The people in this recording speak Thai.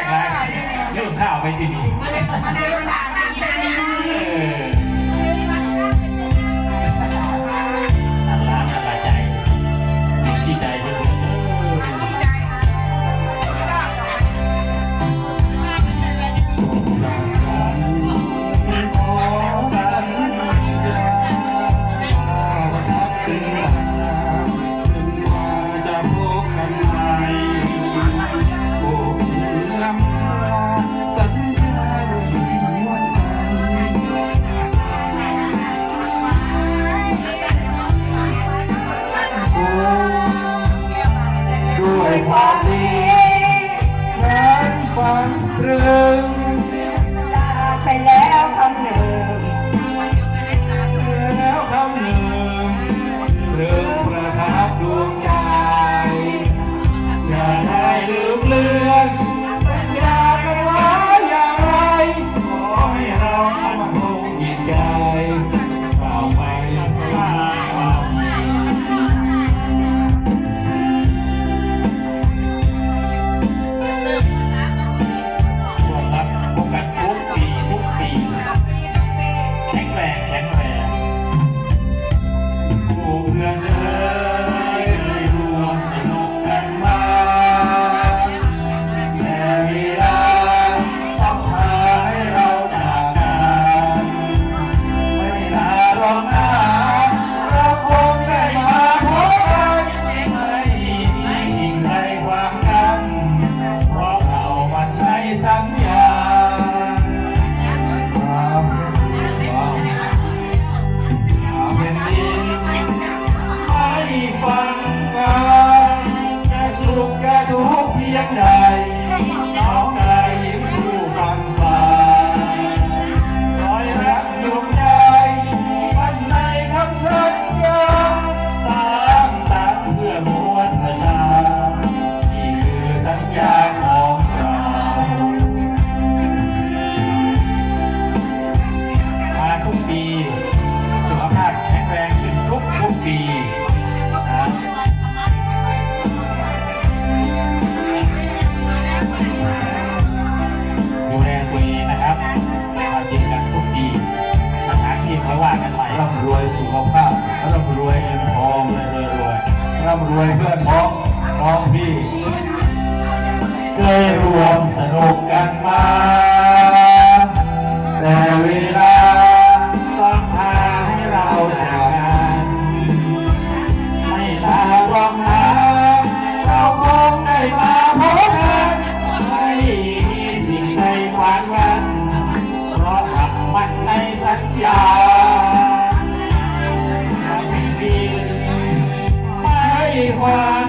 ไรเรื่องข้าวไปที่นี่อันล้านอันละใจที่ใจเป็นความดีนั้นฝันตรึงจากไปแล้วคำหนึ่งแล้วคำหนึ่งเริ่มประทับดวงใจอย่าได้ลืมเลือนสัญญากันไว้อย่างไรขอให้เรามั่นคงจิตใจต่อไปสร้างความดีใดน้องกายยิ้มสู้ฟังฝ่ารอยรักดวงใจมันในคำสัญญาสร้างสรรค์เพื่อมวลประชานี่คือสัญญาของเรามาทุกปีสุขภาพแข็งแรงขึ้นทุกปีนะดูแลตัวเองนะครับมาเจอกันทุกปีสถานที่เขาว่ากันใหม่ร่ำรวยสุขภาพร่ำรวยเงินทองรวยร่ำรวยเพื่อนพ้องน้องพี่เคยรวมสนุกกันมาแต่เวลาต้องพาให้เราจากกันไม่ลาร้องหาเราคงได้มาพบกันไม่มีสิ่งใดขวางกันเพราะหักมันในสัญญาไม่มีไม่ขวาง